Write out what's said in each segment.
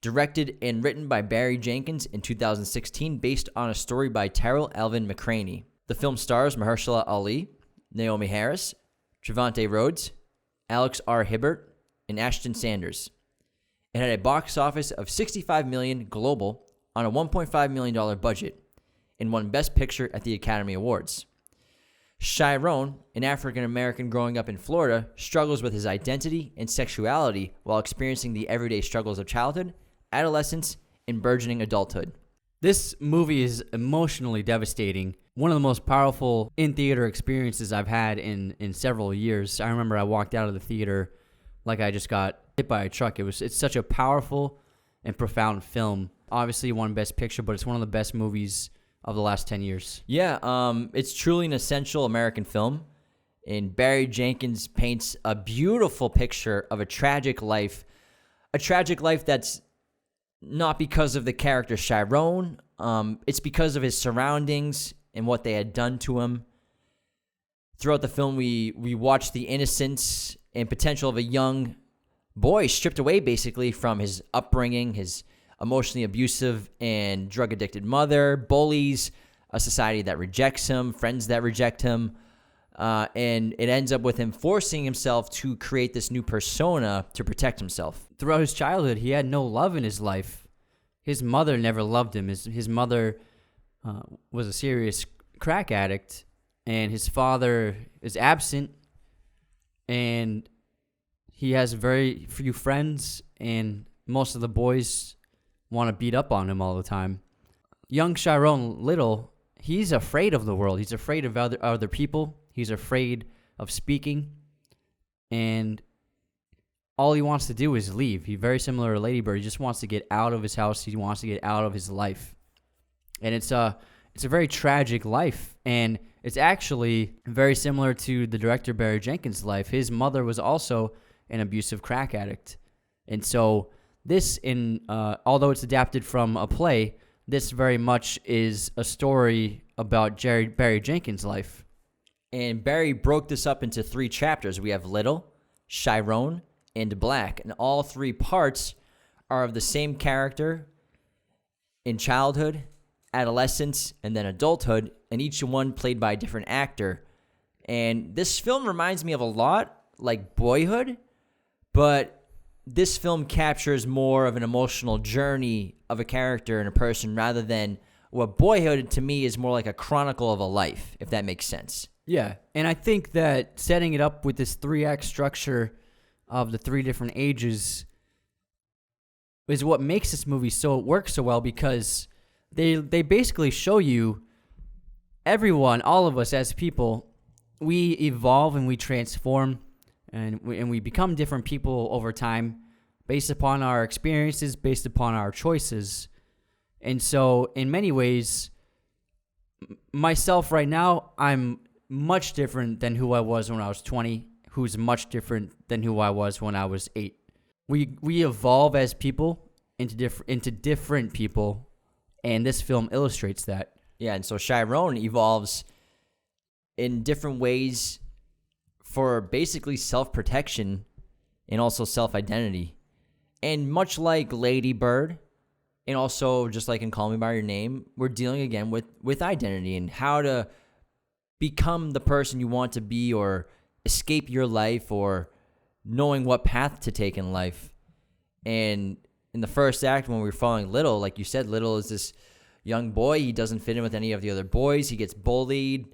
Directed and written by Barry Jenkins in 2016, based on a story by Terrell Alvin McCraney. The film stars Mahershala Ali, Naomi Harris, Trevante Rhodes, Alex R. Hibbert, and Ashton Sanders. It had a box office of $65 million global on a $1.5 million budget and won Best Picture at the Academy Awards. Chiron, an African-American growing up in Florida, struggles with his identity and sexuality while experiencing the everyday struggles of childhood, adolescence, and burgeoning adulthood. This movie is emotionally devastating. One of the most powerful in-theater experiences I've had in several years. I remember I walked out of the theater like I just got hit by a truck. It's such a powerful and profound film. Obviously, it won Best Picture, but it's one of the best movies of the last 10 years. Yeah, it's truly an essential American film, and Barry Jenkins paints a beautiful picture of a tragic life that's not because of the character Chiron. It's because of his surroundings and what they had done to him. Throughout the film, we watch the innocence and potential of a young boy stripped away basically from his upbringing, his emotionally abusive and drug-addicted mother, bullies, a society that rejects him, friends that reject him, and it ends up with him forcing himself to create this new persona to protect himself. Throughout his childhood, he had no love in his life. His mother never loved him. His mother was a serious crack addict, and his father is absent, and he has very few friends, and most of the boys want to beat up on him all the time. Young Chiron Little, he's afraid of the world. He's afraid of other people. He's afraid of speaking. And all he wants to do is leave. He's very similar to Lady Bird. He just wants to get out of his house. He wants to get out of his life. And it's a very tragic life. And it's actually very similar to the director Barry Jenkins' life. His mother was also an abusive crack addict. And so this, although it's adapted from a play, this very much is a story about Barry Jenkins' life. And Barry broke this up into 3 chapters. We have Little, Chiron, and Black. And all 3 parts are of the same character in childhood, adolescence, and then adulthood, and each one played by a different actor. And this film reminds me of a lot like Boyhood, but this film captures more of an emotional journey of a character and a person rather than what Boyhood to me is more like a chronicle of a life, if that makes sense. Yeah, and I think that setting it up with this 3-act structure of the 3 different ages is what makes this movie work so well, because they basically show you everyone, all of us as people, we evolve and we transform. And we become different people over time based upon our experiences, based upon our choices. And so in many ways, myself right now, I'm much different than who I was when I was 20, who's much different than who I was when I was 8. We evolve as people into different people, and this film illustrates that. Yeah, and so Chiron evolves in different ways for basically self-protection and also self-identity. And much like Lady Bird, and also just like in Call Me By Your Name, we're dealing again with identity and how to become the person you want to be, or escape your life, or knowing what path to take in life. And in the first act, when we were following Little, like you said, Little is this young boy. He doesn't fit in with any of the other boys. He gets bullied.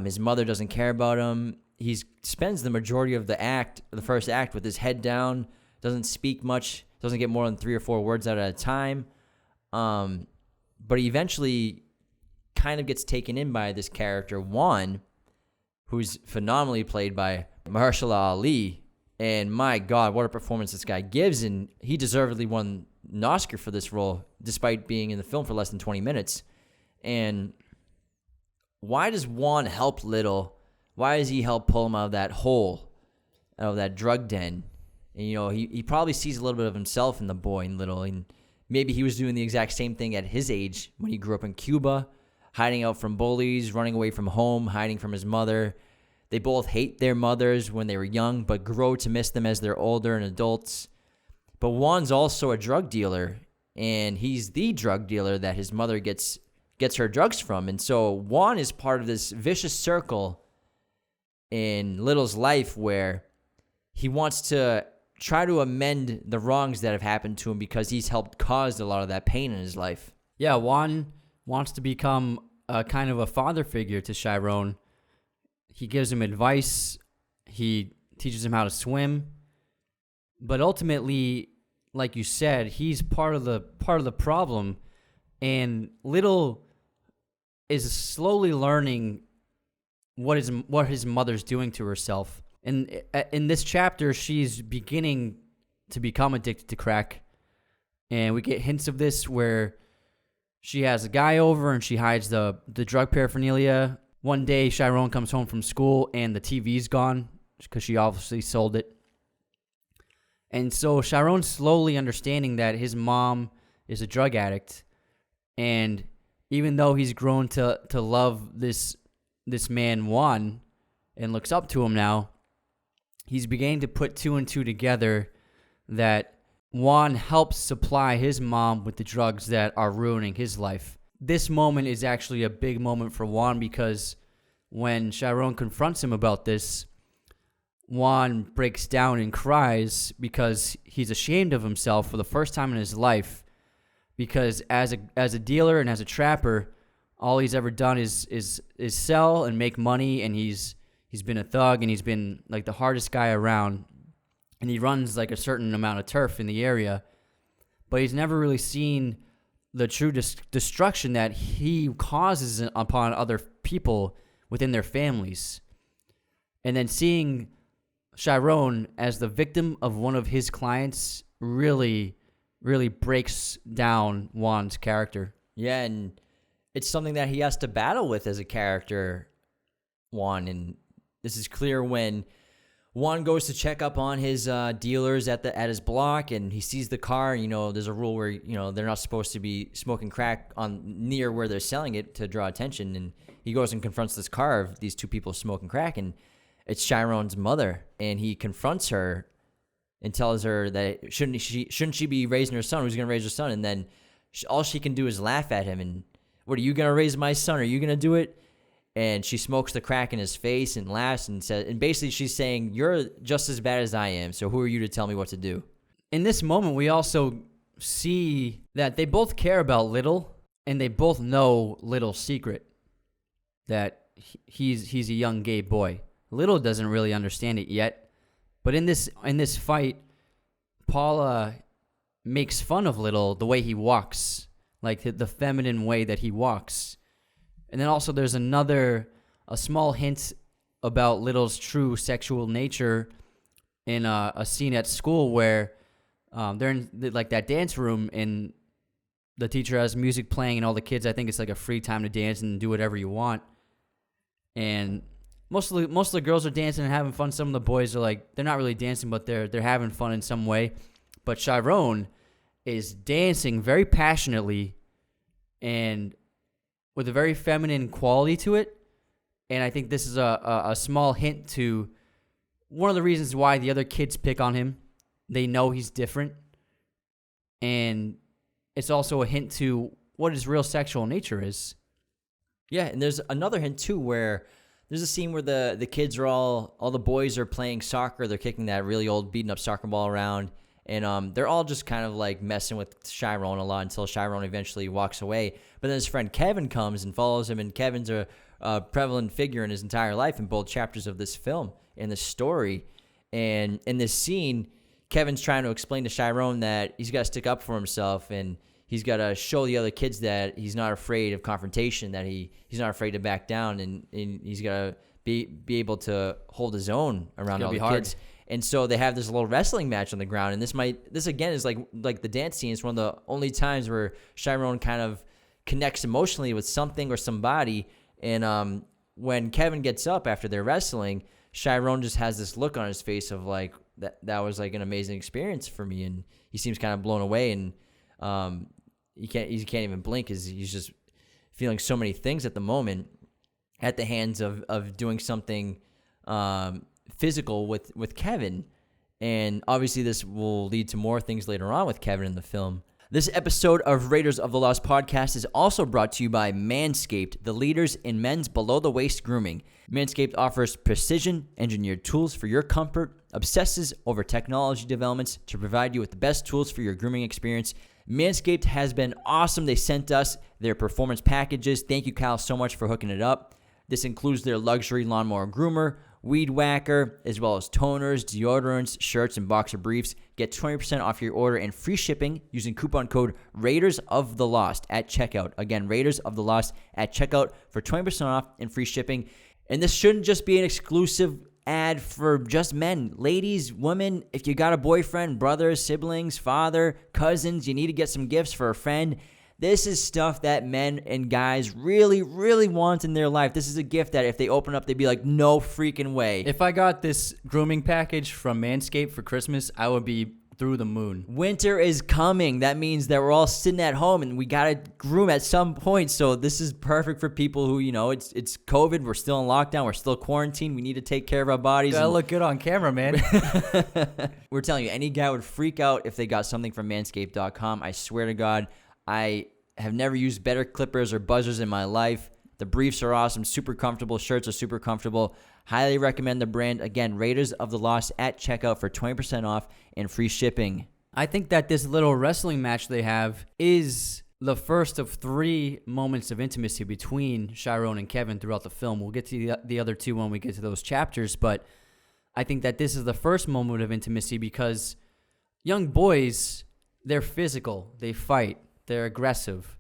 His mother doesn't care about him. He spends the majority of the first act, with his head down, doesn't speak much, doesn't get more than 3 or 4 words out at a time. But he eventually kind of gets taken in by this character, Juan, who's phenomenally played by Mahershala Ali. And my God, what a performance this guy gives. And he deservedly won an Oscar for this role, despite being in the film for less than 20 minutes. And why does Juan help Little? Why does he help pull him out of that hole, out of that drug den? And, you know, he probably sees a little bit of himself in the boy in Little. And maybe he was doing the exact same thing at his age when he grew up in Cuba, hiding out from bullies, running away from home, hiding from his mother. They both hate their mothers when they were young, but grow to miss them as they're older and adults. But Juan's also a drug dealer, and he's the drug dealer that his mother gets her drugs from. And so Juan is part of this vicious circle in Little's life where he wants to try to amend the wrongs that have happened to him because he's helped cause a lot of that pain in his life. Yeah, Juan wants to become a kind of a father figure to Chiron. He gives him advice. He teaches him how to swim. But ultimately, like you said, he's part of the problem, and Little is slowly learning what his mother's doing to herself. And in this chapter, she's beginning to become addicted to crack, and we get hints of this where she has a guy over and she hides the drug paraphernalia. One day, Chiron comes home from school and the TV's gone because she obviously sold it. And so Chiron's slowly understanding that his mom is a drug addict, and even though he's grown to love this man Juan and looks up to him now, he's beginning to put two and two together that Juan helps supply his mom with the drugs that are ruining his life. This moment is actually a big moment for Juan because when Chiron confronts him about this, Juan breaks down and cries because he's ashamed of himself for the first time in his life, because as a dealer and as a trapper, all he's ever done is sell and make money, and he's been a thug, and he's been like the hardest guy around, and he runs like a certain amount of turf in the area, but he's never really seen the true destruction that he causes upon other people within their families. And then seeing Chiron as the victim of one of his clients really, really breaks down Juan's character. Yeah, and it's something that he has to battle with as a character, Juan. And this is clear when Juan goes to check up on his dealers at his block, and he sees the car. There's a rule where they're not supposed to be smoking crack near where they're selling it to draw attention. And he goes and confronts this car of these two people smoking crack, and it's Chiron's mother, and he confronts her and tells her that shouldn't she be raising her son? Who's going to raise her son? And then all she can do is laugh at him. And what, are you going to raise my son? Are you going to do it? And she smokes the crack in his face and laughs and says, and basically she's saying, you're just as bad as I am, so who are you to tell me what to do? In this moment, we also see that they both care about Little, and they both know Little's secret, that he's a young gay boy. Little doesn't really understand it yet, but in this fight, Paula makes fun of Little, the way he walks, like the feminine way that he walks. And then also there's a small hint about Little's true sexual nature in a scene at school where they're in that dance room, and the teacher has music playing, and all the kids, I think it's like a free time to dance and do whatever you want. And most of the girls are dancing and having fun. Some of the boys are they're not really dancing, but they're having fun in some way. But Chiron is dancing very passionately and with a very feminine quality to it. And I think this is a small hint to one of the reasons why the other kids pick on him. They know he's different. And it's also a hint to what his real sexual nature is. Yeah, and there's another hint too where there's a scene where the kids are all the boys are playing soccer. They're kicking that really old beaten up soccer ball around, and they're all just kind of messing with Chiron a lot until Chiron eventually walks away. But then his friend Kevin comes and follows him, and Kevin's a prevalent figure in his entire life in both chapters of this film and this story. And in this scene, Kevin's trying to explain to Chiron that he's got to stick up for himself, and he's got to show the other kids that he's not afraid of confrontation, that he's not afraid to back down, and he's got to be able to hold his own around all the kids. And so they have this little wrestling match on the ground, and this again is like the dance scene. It's one of the only times where Chiron kind of connects emotionally with something or somebody. And when Kevin gets up after they're wrestling, Chiron just has this look on his face of that was an amazing experience for me, and he seems kind of blown away, and he can't even blink, as he's just feeling so many things at the moment at the hands of doing something physical with Kevin. And obviously this will lead to more things later on with Kevin in the film. This episode of Raiders of the Lost podcast is also brought to you by Manscaped, the leaders in men's below-the-waist grooming. Manscaped offers precision-engineered tools for your comfort, obsesses over technology developments to provide you with the best tools for your grooming experience. Manscaped has been awesome. They sent us their performance packages. Thank you, Kyle, so much for hooking it up. This includes their luxury lawnmower groomer, weed whacker, as well as toners, deodorants, shirts, and boxer briefs. Get 20% off your order and free shipping using coupon code Raiders of the Lost at checkout. Again, Raiders of the Lost at checkout for 20% off and free shipping. And this shouldn't just be an exclusive ad for just men. Ladies, women, if you got a boyfriend, brother, siblings, father, cousins, you need to get some gifts for a friend. This is stuff that men and guys really, really want in their life. This is a gift that if they open up, they'd be like, no freaking way. If I got this grooming package from Manscaped for Christmas, I would be through the moon. Winter is coming. That means that we're all sitting at home and we got to groom at some point. So this is perfect for people who, it's COVID. We're still in lockdown. We're still quarantined. We need to take care of our bodies. Gotta look good on camera, man. We're telling you, any guy would freak out if they got something from manscaped.com. I swear to God, I have never used better clippers or buzzers in my life. The briefs are awesome, super comfortable. Shirts are super comfortable. Highly recommend the brand. Again, Raiders of the Lost at checkout for 20% off and free shipping. I think that this little wrestling match they have is the first of 3 moments of intimacy between Chiron and Kevin throughout the film. We'll get to the other 2 when we get to those chapters, but I think that this is the first moment of intimacy because young boys, they're physical, they fight. They're aggressive.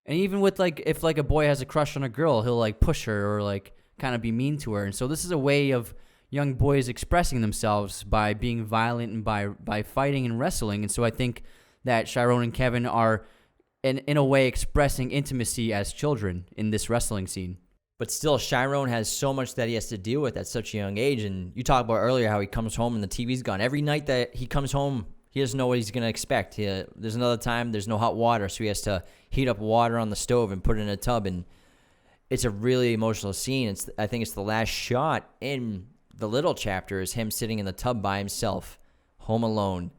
And even with if a boy has a crush on a girl, he'll push her or kind of be mean to her. And so this is a way of young boys expressing themselves by being violent and by fighting and wrestling. And so I think that Chiron and Kevin are in a way expressing intimacy as children in this wrestling scene. But still, Chiron has so much that he has to deal with at such a young age. And you talked about earlier how he comes home and the TV's gone. Every night that he comes home, he doesn't know what he's going to expect. There's another time, there's no hot water, so he has to heat up water on the stove and put it in a tub. And it's a really emotional scene. I think it's the last shot in the little chapter is him sitting in the tub by himself, home alone,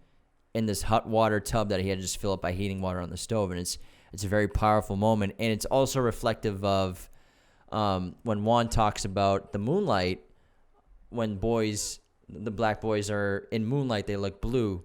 in this hot water tub that he had to just fill up by heating water on the stove. And it's a very powerful moment. And it's also reflective of when Juan talks about the moonlight, when the black boys are in moonlight, they look blue.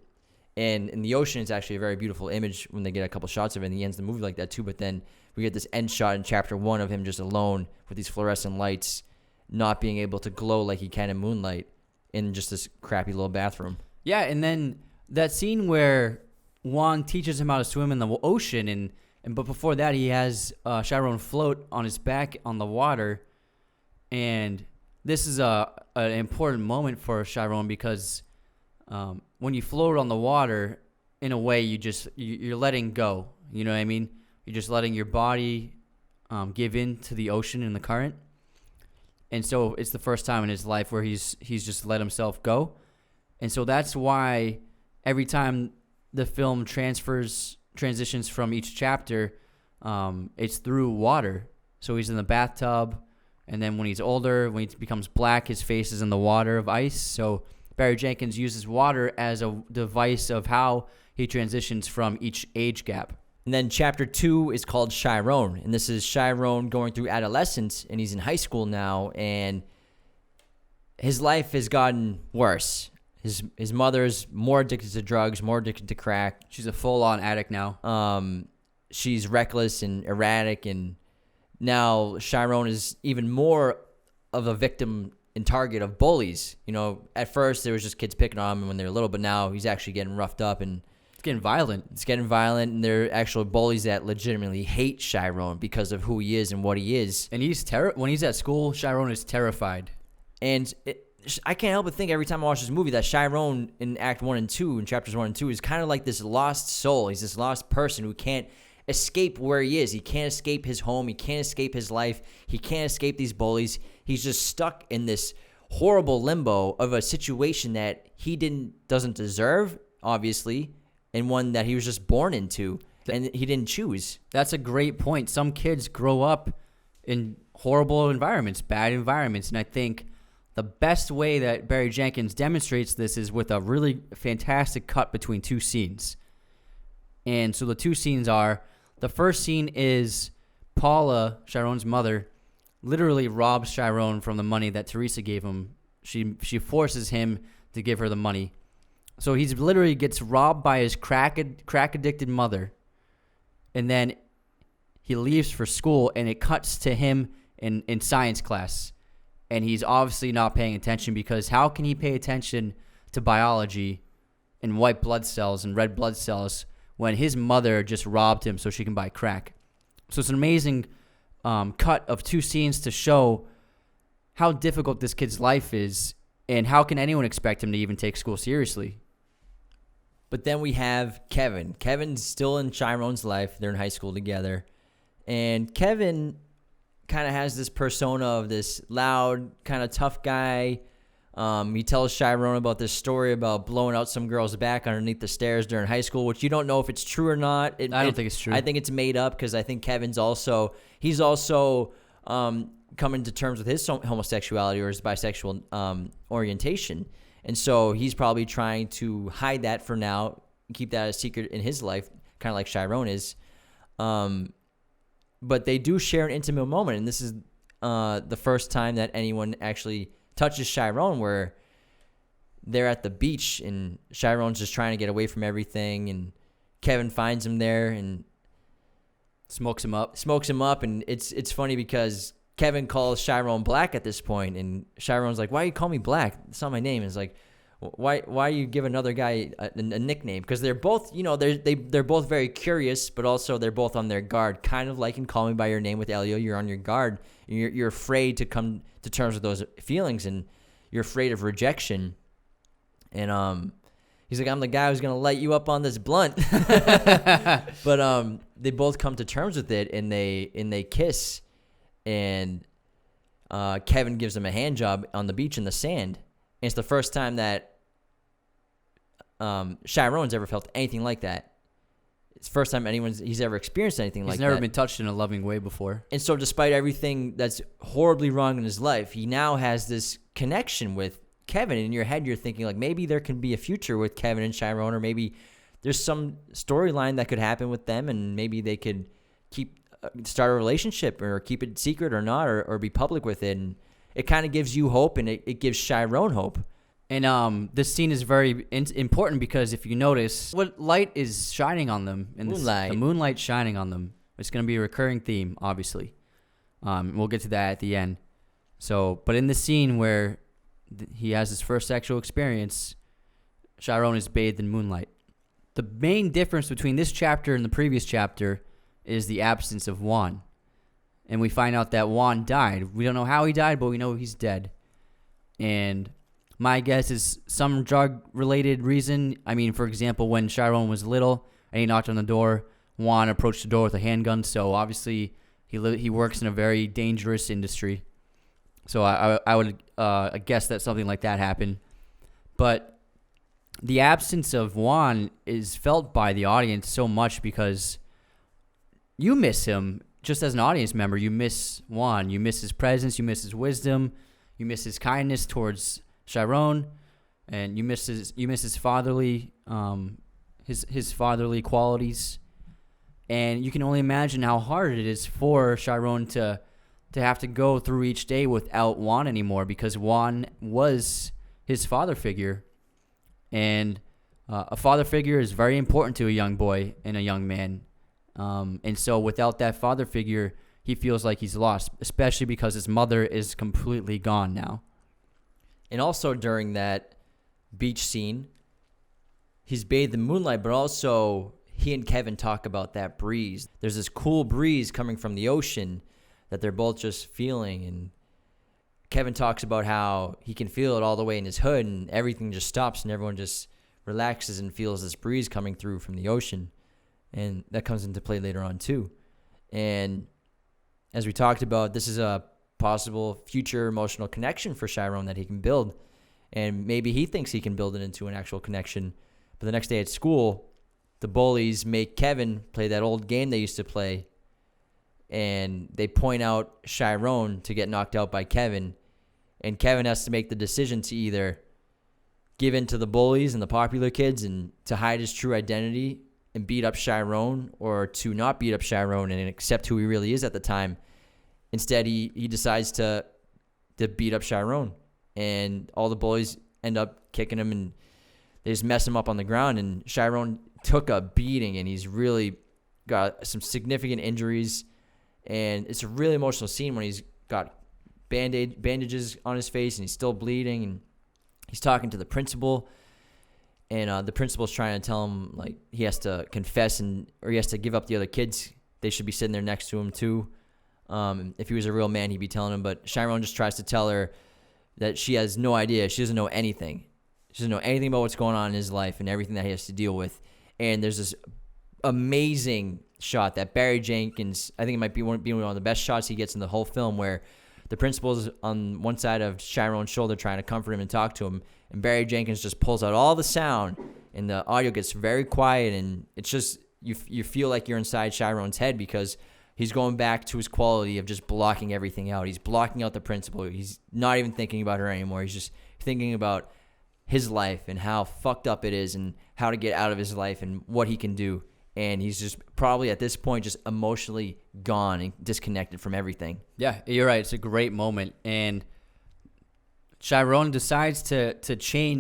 And in the ocean, it's actually a very beautiful image when they get a couple shots of it. And he ends the movie like that too. But then we get this end shot in chapter 1 of him just alone with these fluorescent lights, not being able to glow like he can in moonlight in just this crappy little bathroom. Yeah, and then that scene where Juan teaches him how to swim in the ocean, but before that he has Chiron float on his back on the water. And this is an important moment for Chiron because when you float on the water, in a way, you're letting go. You know what I mean? You're just letting your body give in to the ocean and the current. And so it's the first time in his life where he's just let himself go. And so that's why every time the film transitions from each chapter, it's through water. So he's in the bathtub, and then when he's older, when he becomes black, his face is in the water of ice. So Barry Jenkins uses water as a device of how he transitions from each age gap. And then chapter 2 is called Chiron. And this is Chiron going through adolescence, and he's in high school now, and his life has gotten worse. His mother's more addicted to drugs, more addicted to crack. She's a full-on addict now. She's reckless and erratic, and now Chiron is even more of a victim and target of bullies. At first there was just kids picking on him when they were little, but now he's actually getting roughed up and it's getting violent. And there are actual bullies that legitimately hate Chiron because of who he is and what he is. And when he's at school, Chiron is terrified. And I can't help but think every time I watch this movie that Chiron in Act 1 and 2, in chapters 1 and 2, is kind of like this lost soul. He's this lost person who can't escape where he is. He can't escape his home. He can't escape his life. He can't escape these bullies. He's just stuck in this horrible limbo of a situation that he doesn't deserve, obviously, and one that he was just born into and he didn't choose. That's a great point. Some kids grow up in horrible environments, bad environments, and I think The best way that Barry Jenkins demonstrates this is with a really fantastic cut between two scenes. And so the two scenes are, the first scene is Paula, Chiron's mother, literally robs Chiron from the money that Teresa gave him. She forces him to give her the money. So he's literally gets robbed by his crack addicted mother. And then he leaves for school, and it cuts to him in science class. And he's obviously not paying attention, because how can he pay attention to biology and white blood cells and red blood cells when his mother just robbed him so she can buy crack? So it's an amazing cut of two scenes to show how difficult this kid's life is, and how can anyone expect him to even take school seriously? But then we have Kevin. Kevin's still in Chiron's life. They're in high school together. And Kevin kind of has this persona of this loud, kind of tough guy. He tells Chiron about this story about blowing out some girl's back underneath the stairs during high school, which you don't know if it's true or not. I don't think it's true. I think it's made up, because I think Kevin's also coming to terms with his homosexuality or his bisexual orientation. And so he's probably trying to hide that for now, keep that a secret in his life, kind of like Chiron is. But they do share an intimate moment, and this is the first time that anyone actually touches Chiron, where they're at the beach, and Chiron's just trying to get away from everything, and Kevin finds him there and smokes him up. And it's funny because Kevin calls Chiron Black at this point, and Chiron's like, "Why you call me Black? It's not my name." It's like, why you give another guy a nickname? Because they're both, they're both very curious, but also they're both on their guard, kind of like in Call Me by Your Name with Elio. You're on your guard. You're afraid to come to terms with those feelings, and you're afraid of rejection. And he's like, "I'm the guy who's gonna light you up on this blunt." But they both come to terms with it, and they kiss. And Kevin gives him a hand job on the beach in the sand. And it's the first time that Chiron's ever felt anything like that. It's the first time he's ever experienced anything like that. He's never been touched in a loving way before. And so despite everything that's horribly wrong in his life, he now has this connection with Kevin. In your head, you're thinking, like, maybe there can be a future with Kevin and Chiron, or maybe there's some storyline that could happen with them, and maybe they could start a relationship, or keep it secret or not, or be public with it. And it kind of gives you hope, and it gives Chiron hope. And this scene is very important, because if you notice, what light is shining on them? Moonlight. The moonlight shining on them. It's going to be a recurring theme, obviously. We'll get to that at the end. So, but in the scene where he has his first sexual experience, Chiron is bathed in moonlight. The main difference between this chapter and the previous chapter is the absence of Juan. And we find out that Juan died. We don't know how he died, but we know he's dead. And my guess is some drug-related reason. I mean, for example, when Chiron was little and he knocked on the door, Juan approached the door with a handgun. So obviously he works in a very dangerous industry. So I would guess that something like that happened. But the absence of Juan is felt by the audience so much, because you miss him. Just as an audience member, you miss Juan. You miss his presence. You miss his wisdom. You miss his kindness towards Chiron, and you miss his fatherly his fatherly qualities. And you can only imagine how hard it is for Chiron to have to go through each day without Juan anymore, because Juan was his father figure, and a father figure is very important to a young boy and a young man. And so without that father figure, he feels like he's lost, especially because his mother is completely gone now. And also during that beach scene, he's bathed in moonlight, but also he and Kevin talk about that breeze. There's this cool breeze coming from the ocean that they're both just feeling. And Kevin talks about how he can feel it all the way in his hood, and everything just stops and everyone just relaxes and feels this breeze coming through from the ocean. And that comes into play later on too. And as we talked about, this is a possible future emotional connection for Chiron that he can build. And maybe he thinks he can build it into an actual connection. But the next day at school, the bullies make Kevin play that old game they used to play. And they point out Chiron to get knocked out by Kevin. And Kevin has to make the decision to either give in to the bullies and the popular kids and to hide his true identity and beat up Chiron, or to not beat up Chiron and accept who he really is at the time. Instead, he decides to beat up Chiron. And all the bullies end up kicking him and they just mess him up on the ground. And Chiron took a beating and he's really got some significant injuries. And it's a really emotional scene when he's got bandages on his face and he's still bleeding, and he's talking to the principal, and the principal's trying to tell him like he has to confess or he has to give up the other kids. They should be sitting there next to him too. If he was a real man, he'd be telling him, but Chiron just tries to tell her that she has no idea. She doesn't know anything. She doesn't know anything about what's going on in his life and everything that he has to deal with. And there's this amazing shot that Barry Jenkins, I think it might be one of the best shots he gets in the whole film, where the principal's on one side of Chiron's shoulder trying to comfort him and talk to him, and Barry Jenkins just pulls out all the sound, and the audio gets very quiet, and it's just, you feel like you're inside Chiron's head, because he's going back to his quality of just blocking everything out. He's blocking out the principal. He's not even thinking about her anymore. He's just thinking about his life and how fucked up it is and how to get out of his life and what he can do. And he's just probably at this point just emotionally gone and disconnected from everything. Yeah, you're right. It's a great moment. And Chiron decides to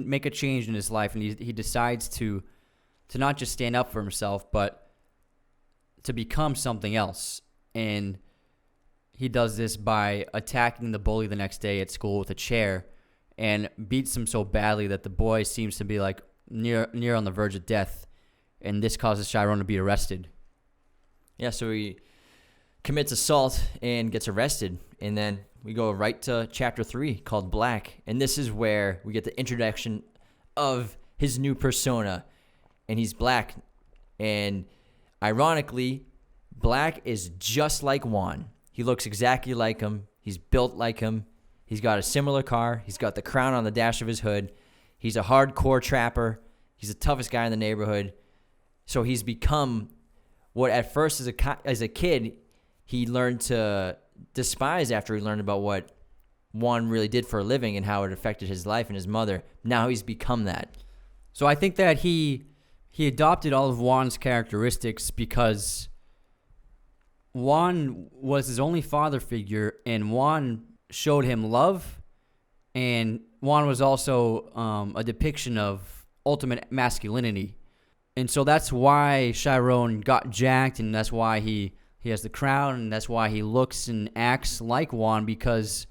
make a change in his life. And he decides to not just stand up for himself, but to become something else. And he does this by attacking the bully the next day at school with a chair and beats him so badly that the boy seems to be like near on the verge of death. And this causes Chiron to be arrested. Yeah, so he commits assault and gets arrested. And then we go right to chapter 3 called Black. And this is where we get the introduction of his new persona. And he's black. And ironically, Black is just like Juan. He looks exactly like him. He's built like him. He's got a similar car. He's got the crown on the dash of his hood. He's a hardcore trapper. He's the toughest guy in the neighborhood. So he's become what at first as a kid he learned to despise after he learned about what Juan really did for a living and how it affected his life and his mother. Now he's become that. So I think that he adopted all of Juan's characteristics because Juan was his only father figure, and Juan showed him love, and Juan was also a depiction of ultimate masculinity. And so that's why Chiron got jacked, and that's why he has the crown, and that's why he looks and acts like Juan, because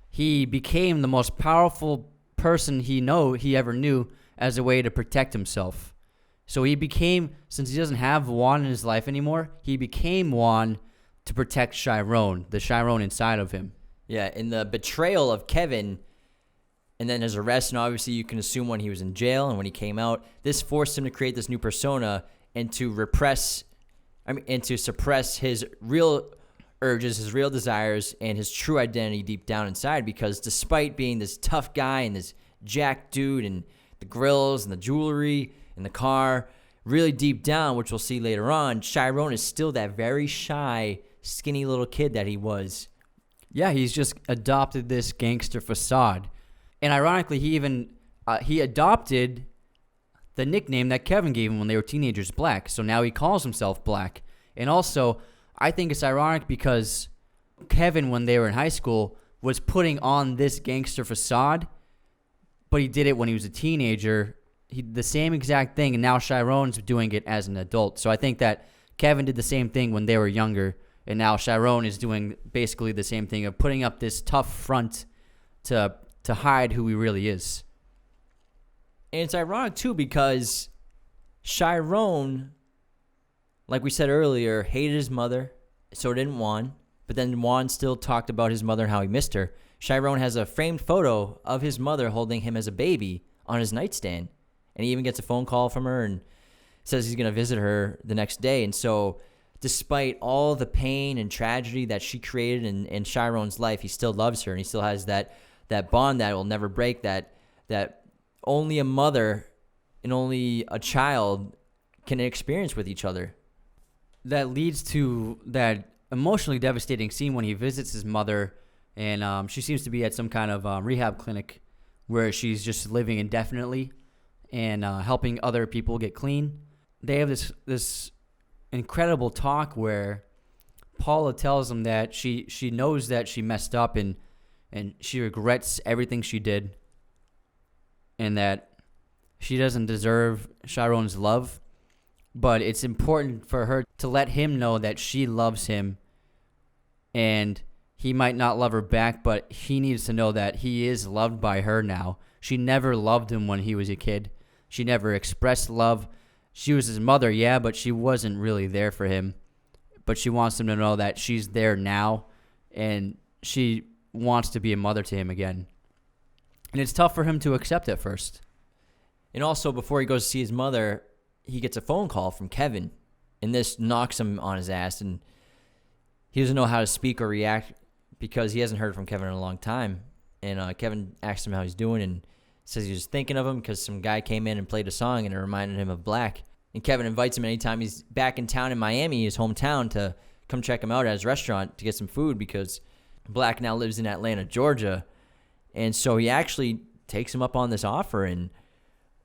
he became the most powerful person he ever knew as a way to protect himself. So he became, since he doesn't have Juan in his life anymore, he became Juan to protect Chiron, the Chiron inside of him. Yeah, in the betrayal of Kevin and then his arrest, and obviously you can assume when he was in jail and when he came out, this forced him to create this new persona and to suppress his real urges, his real desires, and his true identity deep down inside, because despite being this tough guy and this jacked dude and the grills and the jewelry and the car, really deep down, which we'll see later on, Chiron is still that very shy, skinny little kid that he was. Yeah, he's just adopted this gangster facade. And ironically, he even he adopted the nickname that Kevin gave him when they were teenagers, Black. So now he calls himself Black. And also, I think it's ironic because Kevin, when they were in high school, was putting on this gangster facade, but he did it when he was a teenager. The same exact thing, and now Chiron's doing it as an adult. So I think that Kevin did the same thing when they were younger, and now Chiron is doing basically the same thing of putting up this tough front to hide who he really is. And it's ironic, too, because Chiron, like we said earlier, hated his mother, so didn't Juan. But then Juan still talked about his mother and how he missed her. Chiron has a framed photo of his mother holding him as a baby on his nightstand. And he even gets a phone call from her and says he's going to visit her the next day. And so despite all the pain and tragedy that she created in Chiron's life, he still loves her. And he still has that bond that will never break, that only a mother and only a child can experience with each other. That leads to that emotionally devastating scene when he visits his mother and she seems to be at some kind of rehab clinic where she's just living indefinitely and helping other people get clean. They have this incredible talk where Paula tells him that she knows that she messed up and she regrets everything she did, and that she doesn't deserve Chiron's love, but it's important for her to let him know that she loves him, and he might not love her back, but he needs to know that he is loved by her now. She never loved him when he was a kid. She never expressed love. She was his mother, yeah, but she wasn't really there for him. But she wants him to know that she's there now, and she wants to be a mother to him again. And it's tough for him to accept at first. And also, before he goes to see his mother, he gets a phone call from Kevin, and this knocks him on his ass, and he doesn't know how to speak or react because he hasn't heard from Kevin in a long time. And Kevin asks him how he's doing and says he was thinking of him because some guy came in and played a song and it reminded him of Black. And Kevin invites him anytime he's back in town in Miami, his hometown, to come check him out at his restaurant to get some food because Black now lives in Atlanta, Georgia. And so he actually takes him up on this offer, and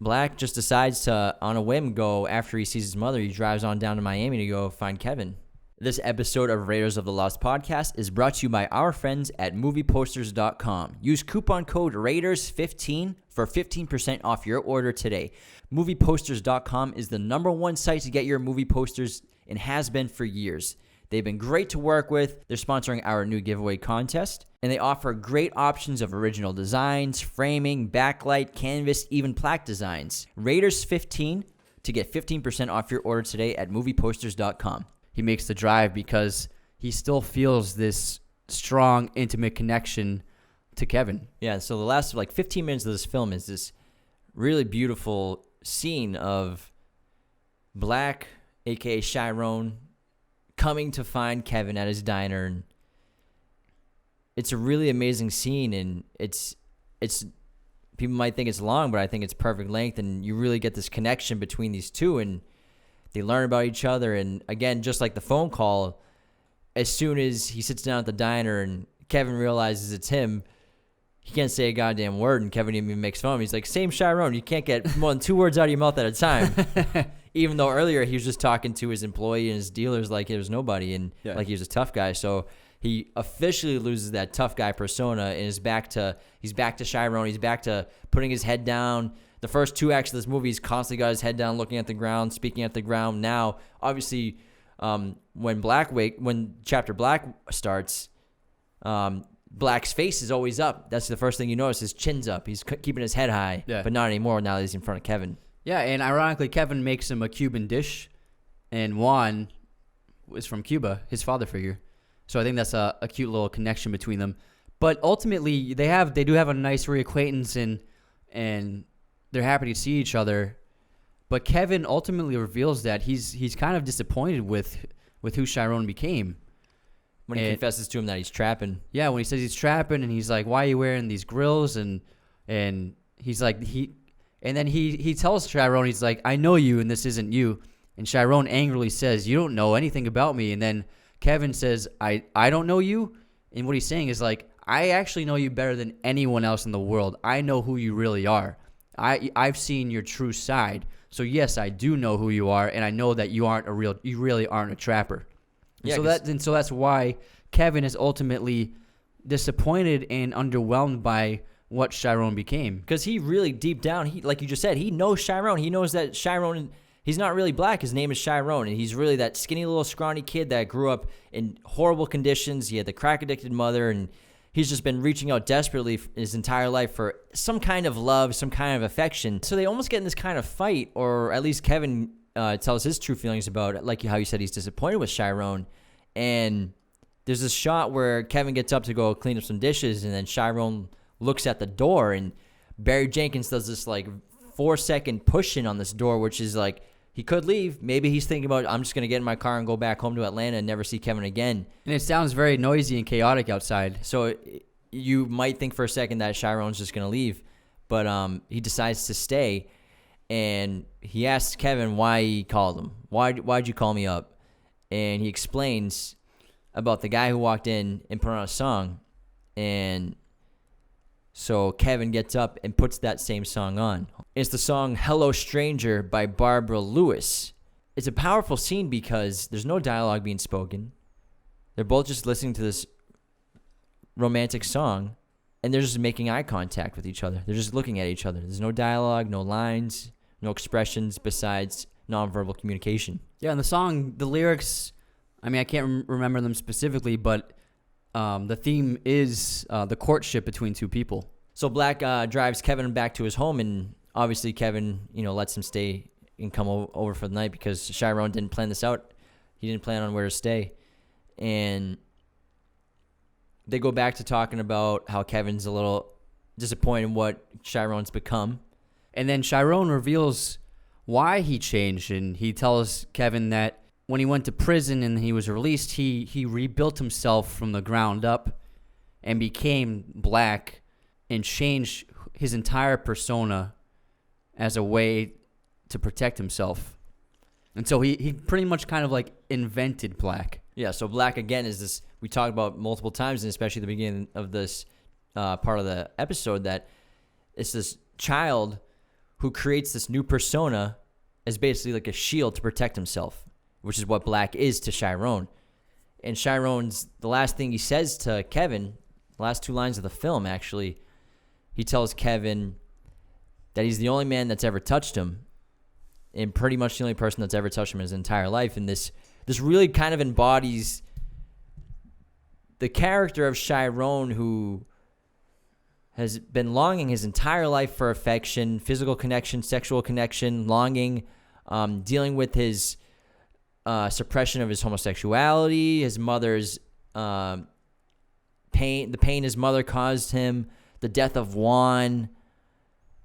Black just decides to, on a whim, go after he sees his mother. He drives on down to Miami to go find Kevin. This episode of Raiders of the Lost podcast is brought to you by our friends at movieposters.com. Use coupon code Raiders15 for 15% off your order today. Movieposters.com is the #1 site to get your movie posters and has been for years. They've been great to work with. They're sponsoring our new giveaway contest, and they offer great options of original designs, framing, backlight, canvas, even plaque designs. Raiders15 to get 15% off your order today at movieposters.com. He makes the drive because he still feels this strong, intimate connection to Kevin. Yeah, so the last 15 minutes of this film is this really beautiful scene of Black, a.k.a. Chiron, coming to find Kevin at his diner. And it's a really amazing scene, and it's people might think it's long, but I think it's perfect length, and you really get this connection between these two, and they learn about each other. And again, just like the phone call, as soon as he sits down at the diner and Kevin realizes it's him, he can't say a goddamn word, and Kevin even makes fun of him. He's like, same Chiron, you can't get more than 2 words out of your mouth at a time. Even though earlier he was just talking to his employee and his dealers like he was nobody, and like he was a tough guy. So he officially loses that tough guy persona and he's back to Chiron. He's back to putting his head down. The first 2 acts of this movie, he's constantly got his head down, looking at the ground, speaking at the ground. Now, obviously, when Chapter Black starts, Black's face is always up. That's the first thing you notice. His chin's up. He's keeping his head high, but not anymore now that he's in front of Kevin. Yeah, and ironically, Kevin makes him a Cuban dish, and Juan is from Cuba, his father figure. So I think that's a cute little connection between them. But ultimately, they do have a nice reacquaintance, and they're happy to see each other. But Kevin ultimately reveals that he's kind of disappointed with who Chiron became. When he confesses to him that he's trapping. Yeah, when he says he's trapping, and he's like, why are you wearing these grills? And he's like, and then he tells Chiron, he's like, I know you, and this isn't you. And Chiron angrily says, you don't know anything about me. And then Kevin says, I don't know you. And what he's saying is like, I actually know you better than anyone else in the world. I know who you really are. I've seen your true side. So yes, I do know who you are, and I know that you really aren't a trapper. And so that's why Kevin is ultimately disappointed and underwhelmed by what Chiron became. Because he really deep down, like you just said, he knows Chiron. He knows that Chiron, he's not really Black. His name is Chiron, and he's really that skinny little scrawny kid that grew up in horrible conditions. He had the crack-addicted mother, and he's just been reaching out desperately his entire life for some kind of love, some kind of affection. So they almost get in this kind of fight, or at least Kevin tells his true feelings about it, like how you said he's disappointed with Chiron. And there's this shot where Kevin gets up to go clean up some dishes, and then Chiron looks at the door, and Barry Jenkins does this 4-second push-in on this door, which is like, he could leave. Maybe he's thinking about, I'm just going to get in my car and go back home to Atlanta and never see Kevin again. And it sounds very noisy and chaotic outside. So you might think for a second that Chiron's just going to leave, but he decides to stay, and he asks Kevin why he called him. Why'd you call me up? And he explains about the guy who walked in and put on a song, And so Kevin gets up and puts that same song on. It's the song Hello Stranger by Barbara Lewis. It's a powerful scene because there's no dialogue being spoken. They're both just listening to this romantic song, and they're just making eye contact with each other. They're just looking at each other. There's no dialogue, no lines, no expressions besides nonverbal communication. Yeah, and the song, the lyrics, I mean, I can't remember them specifically, but the theme is the courtship between two people. So Black drives Kevin back to his home, and obviously Kevin, lets him stay and come over for the night because Chiron didn't plan this out. He didn't plan on where to stay. And they go back to talking about how Kevin's a little disappointed in what Chiron's become. And then Chiron reveals why he changed, and he tells Kevin that when he went to prison and he was released, he rebuilt himself from the ground up and became Black and changed his entire persona as a way to protect himself. And so he pretty much kind of like invented Black. Yeah, so Black, again, is this, we talked about multiple times, and especially at the beginning of this part of the episode, that it's this child who creates this new persona as basically like a shield to protect himself, which is what Black is to Chiron. And Chiron's, the last thing he says to Kevin, the last two lines of the film, actually, he tells Kevin that he's the only man that's ever touched him, and pretty much the only person that's ever touched him in his entire life. And this really kind of embodies the character of Chiron, who has been longing his entire life for affection, physical connection, sexual connection, longing, dealing with his suppression of his homosexuality, his mother's pain, the pain his mother caused him, the death of Juan,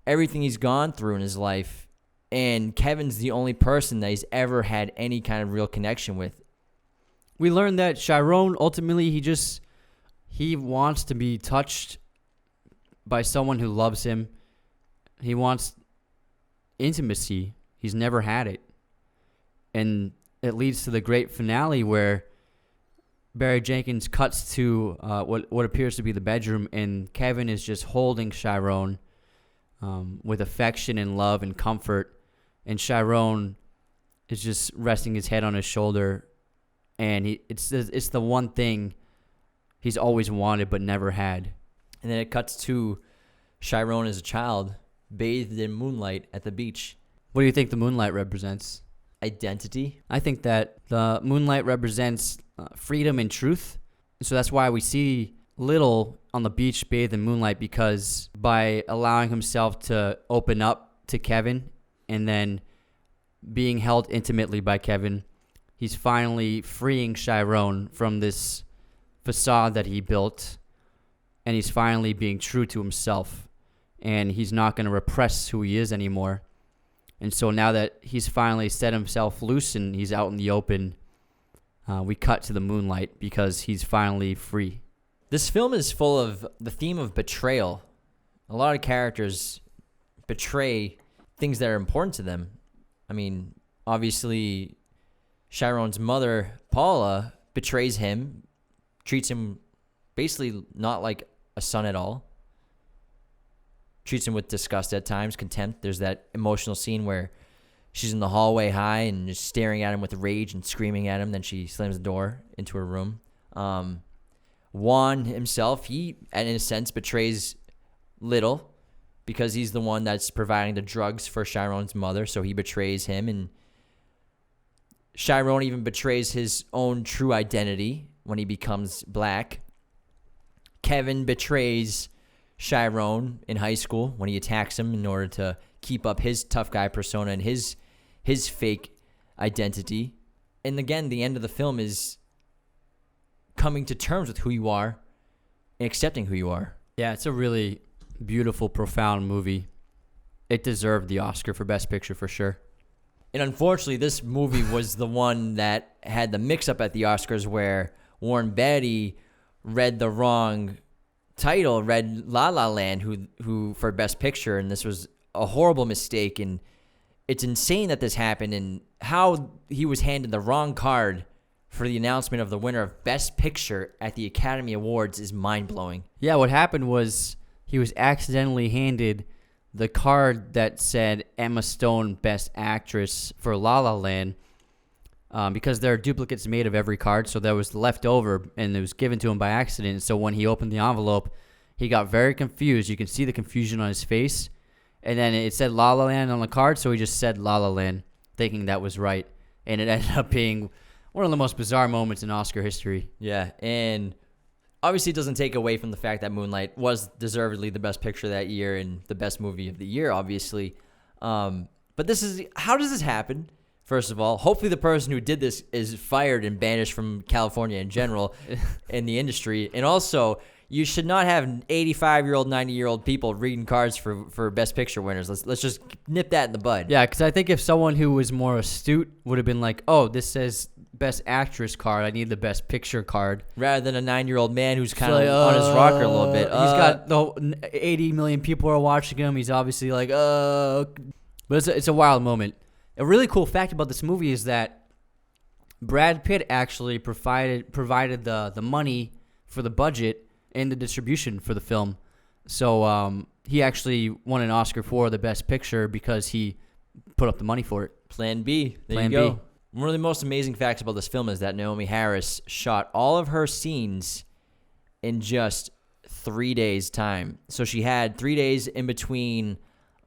everything he's gone through in his life. And Kevin's the only person that he's ever had any kind of real connection with. We learned that Chiron, ultimately, he wants to be touched by someone who loves him. He wants intimacy. He's never had it. And it leads to the great finale where Barry Jenkins cuts to what appears to be the bedroom, and Kevin is just holding Chiron with affection and love and comfort. And Chiron is just resting his head on his shoulder, and it's the one thing he's always wanted but never had. And then it cuts to Chiron as a child, bathed in moonlight at the beach. What do you think the moonlight represents? Identity. I think that the moonlight represents freedom and truth. So that's why we see Little on the beach bathed in moonlight, because by allowing himself to open up to Kevin and then being held intimately by Kevin, he's finally freeing Chiron from this facade that he built, and he's finally being true to himself, and he's not going to repress who he is anymore. And so now that he's finally set himself loose and he's out in the open, we cut to the moonlight because he's finally free. This film is full of the theme of betrayal. A lot of characters betray things that are important to them. I mean, obviously, Chiron's mother, Paula, betrays him, treats him basically not like a son at all. Treats him with disgust at times, contempt. There's that emotional scene where she's in the hallway high and just staring at him with rage and screaming at him. Then she slams the door into her room. Juan himself, he, in a sense, betrays Little because he's the one that's providing the drugs for Chiron's mother, so he betrays him. And Chiron even betrays his own true identity when he becomes Black. Kevin betrays Chiron in high school when he attacks him in order to keep up his tough guy persona and his fake identity. And again, the end of the film is coming to terms with who you are and accepting who you are. Yeah, it's a really beautiful, profound movie. It deserved the Oscar for Best Picture for sure. And unfortunately, this movie was the one that had the mix-up at the Oscars where Warren Beatty read the wrong title, read La La Land, who for Best Picture, and this was a horrible mistake. And it's insane that this happened, and how he was handed the wrong card for the announcement of the winner of Best Picture at the Academy Awards is mind-blowing. Yeah, what happened was he was accidentally handed the card that said Emma Stone Best Actress for La La Land, because there are duplicates made of every card, so there was left over, and it was given to him by accident. So when he opened the envelope, he got very confused. You can see the confusion on his face. And then it said La La Land on the card, so he just said La La Land, thinking that was right. And it ended up being one of the most bizarre moments in Oscar history. Yeah, and obviously it doesn't take away from the fact that Moonlight was deservedly the best picture that year and the best movie of the year, obviously. But how does this happen? First of all, hopefully the person who did this is fired and banished from California in general in the industry. And also, you should not have 85-year-old, 90-year-old people reading cards for Best Picture winners. Let's just nip that in the bud. Yeah, because I think if someone who was more astute would have been like, oh, this says Best Actress card, I need the Best Picture card. Rather than a 9-year-old man who's kind of on his rocker a little bit. He's got 80 million people are watching him. He's obviously like, But it's a wild moment. A really cool fact about this movie is that Brad Pitt actually provided the money for the budget and the distribution for the film. So he actually won an Oscar for the Best Picture because he put up the money for it. Plan B. Plan you go. B. One of the most amazing facts about this film is that Naomi Harris shot all of her scenes in just 3 days' time. So she had 3 days in between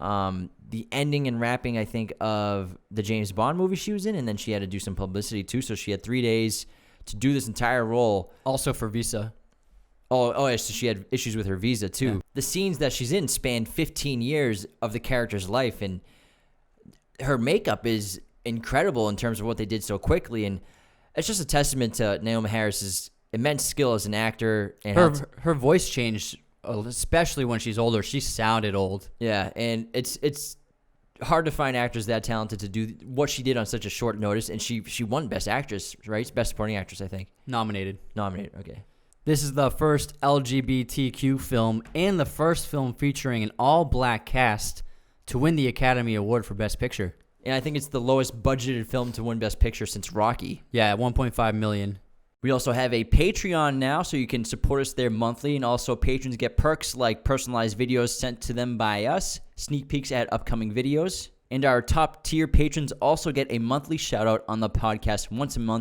the ending and wrapping, I think, of the James Bond movie she was in, and then she had to do some publicity too. So she had 3 days to do this entire role. Also for visa. Oh, yeah, so she had issues with her visa too. Yeah. The scenes that she's in span 15 years of the character's life, and her makeup is incredible in terms of what they did so quickly, and it's just a testament to Naomi Harris's immense skill as an actor. And her voice changed, especially when she's older. She sounded old. Yeah, and it's hard to find actors that talented to do what she did on such a short notice, and she won Best Actress, right? Best Supporting Actress, I think. Nominated, okay. This is the first LGBTQ film and the first film featuring an all-black cast to win the Academy Award for Best Picture. And I think it's the lowest budgeted film to win Best Picture since Rocky. Yeah, at $1.5 million. We also have a Patreon now, so you can support us there monthly. And also patrons get perks like personalized videos sent to them by us, sneak peeks at upcoming videos. And our top tier patrons also get a monthly shout out on the podcast once a month